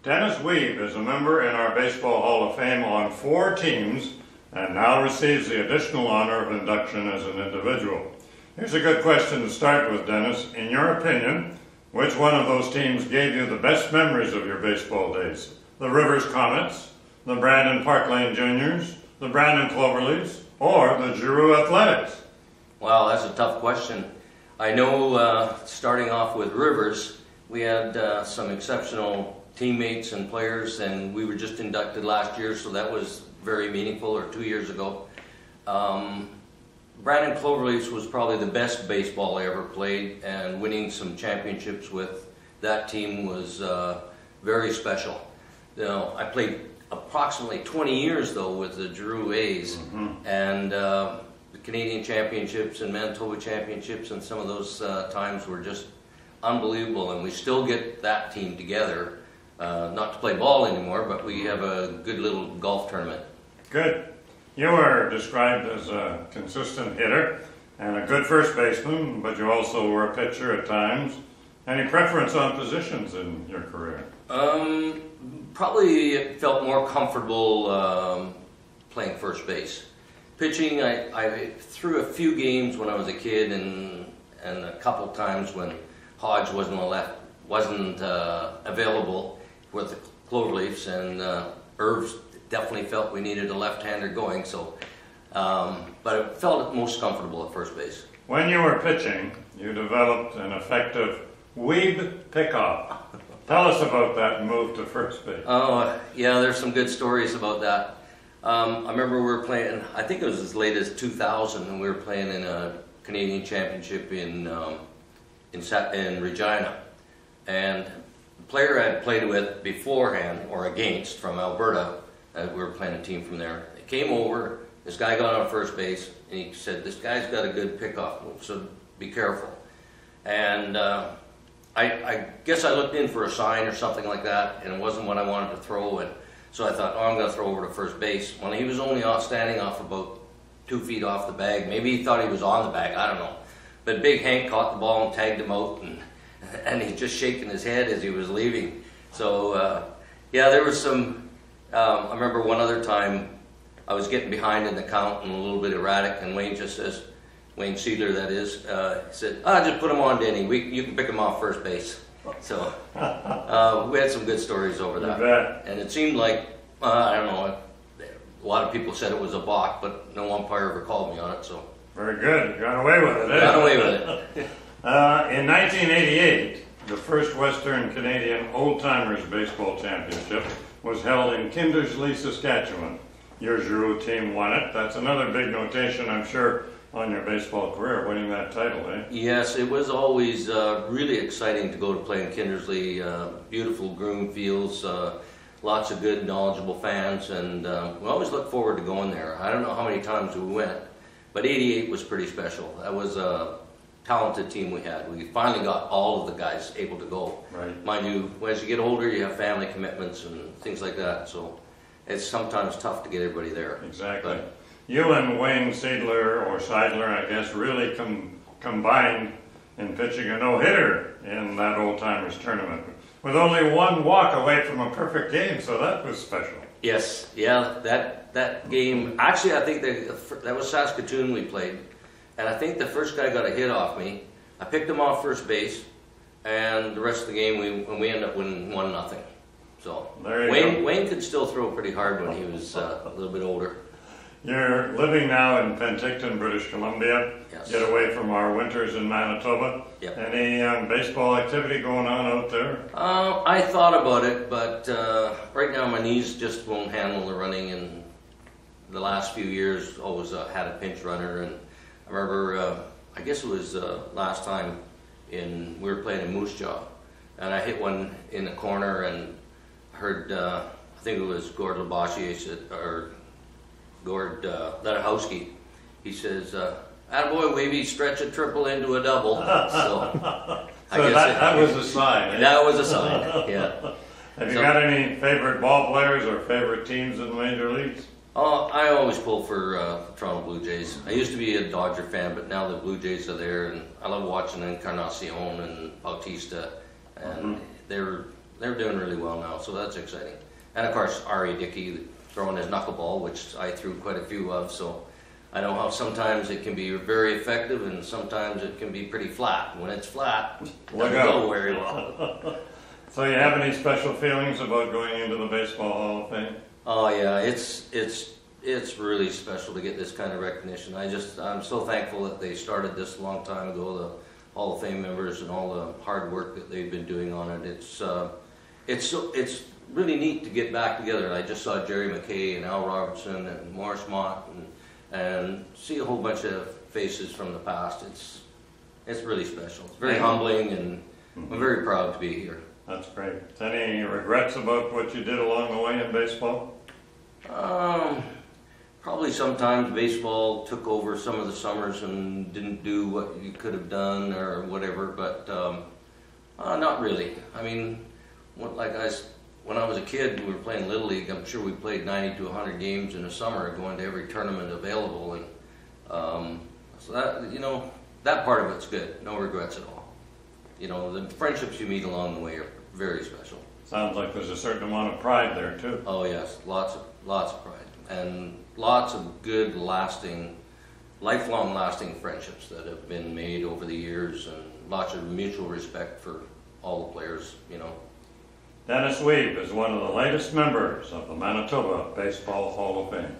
Dennis Wiebe is a member in our Baseball Hall of Fame on 4 teams and now receives the additional honor of induction as an individual. Here's a good question to start with, Dennis. In your opinion, which one of those teams gave you the best memories of your baseball days? The Rivers Comets, the Brandon Park Lane Juniors, the Brandon Cloverleafs, or the Giroux Athletics? Well, that's a tough question. I know starting off with Rivers, we had some exceptional teammates and players, and we were just inducted last year, so that was very meaningful, or 2 years ago. Brandon Cloverleafs was probably the best baseball I ever played, and winning some championships with that team was very special. You know, I played approximately 20 years though with the Giroux A's, and the Canadian championships and Manitoba championships, and some of those times were just unbelievable, and we still get that team together, not to play ball anymore, but we have a good little golf tournament. Good. You were described as a consistent hitter and a good first baseman, but you also were a pitcher at times. Any preference on positions in your career? Probably felt more comfortable playing first base. Pitching, I threw a few games when I was a kid, and a couple times when Hodge wasn't available with the Cloverleafs, and Irv definitely felt we needed a left-hander going. So, but I felt most comfortable at first base. When you were pitching, you developed an effective Wiebe pickoff. Tell us about that move to first base. Oh, yeah, there's some good stories about that. I remember we were playing, I think it was as late as 2000, and we were playing in a Canadian championship in Regina. And the player I had played with beforehand, or against, from Alberta, we were playing a team from there. He came over, this guy got on first base, and he said, "This guy's got a good pickoff move, so be careful." And I guess I looked in for a sign or something like that, and it wasn't what I wanted to throw, and so I thought, oh, I'm going to throw over to first base. When he was only standing off about 2 feet off the bag, maybe he thought he was on the bag, I don't know. But Big Hank caught the ball and tagged him out, and he's just shaking his head as he was leaving. So, yeah, there was some, I remember one other time I was getting behind in the count and a little bit erratic, and Wayne just says, Wayne Seidler that is, he said, just put him on, Denny, you can pick him off first base. So we had some good stories over that. You bet. And it seemed like, I don't know, a lot of people said it was a balk, but no umpire ever called me on it. So very good. You got away with it. Got away with it. In 1988, the first Western Canadian Old Timers Baseball Championship was held in Kindersley, Saskatchewan. Your Giroux team won it. That's another big notation, I'm sure, on your baseball career, winning that title, eh? Yes, it was always really exciting to go to play in Kindersley. Beautiful groomed fields, lots of good, knowledgeable fans, and we always look forward to going there. I don't know how many times we went, but 88 was pretty special. That was a talented team we had. We finally got all of the guys able to go. Right. Mind you, as you get older, you have family commitments and things like that, so it's sometimes tough to get everybody there. Exactly. But you and Wayne Seidler, or Seidler, I guess, really combined in pitching a no-hitter in that Old Timers tournament, with only one walk away from a perfect game, so that was special. yes, yeah, that game, actually I think that was Saskatoon we played, and I think the first guy got a hit off me. I picked him off first base, and the rest of the game we ended up winning 1-0. So Wayne could still throw pretty hard when he was a little bit older. You're living now in Penticton, British Columbia. Yes. Get away from our winters in Manitoba. Yep. Any baseball activity going on out there? I thought about it, but right now my knees just won't handle the running, and the last few years always had a pinch runner. And I remember, I guess it was last time we were playing in Moose Jaw, and I hit one in the corner and heard, I think it was Gord Labashi, or Gord Ledahowski. He says, "Attaboy, Wiebe, stretch a triple into a double." So I guess that was a sign. Eh? That was a sign, yeah. Have you got any favorite ball players or favorite teams in the major leagues? I always pull for Toronto Blue Jays. I used to be a Dodger fan, but now the Blue Jays are there, and I love watching Encarnacion and Bautista, and they're they're doing really well now, so that's exciting. And of course, Ari Dickey throwing his knuckleball, which I threw quite a few of, so I know how sometimes it can be very effective and sometimes it can be pretty flat. When it's flat, it doesn't go very well. So you have any special feelings about going into the Baseball Hall of Fame? Oh yeah, it's really special to get this kind of recognition. I'm so thankful that they started this a long time ago, the Hall of Fame members and all the hard work that they've been doing on it. It's really neat to get back together. I just saw Jerry McKay and Al Robertson and Morris Mott and see a whole bunch of faces from the past. It's really special. It's very humbling, and I'm very proud to be here. That's great. Any regrets about what you did along the way in baseball? Probably sometimes baseball took over some of the summers and didn't do what you could have done or whatever, but not really. I mean, when I was a kid, we were playing Little League. I'm sure we played 90 to 100 games in a summer, going to every tournament available, and so that part of it's good. No regrets at all. The friendships you meet along the way are very special. Sounds like there's a certain amount of pride there too. Oh yes, lots of pride, and lots of good, lifelong lasting friendships that have been made over the years, and lots of mutual respect for all the players. Dennis Wiebe is one of the latest members of the Manitoba Baseball Hall of Fame.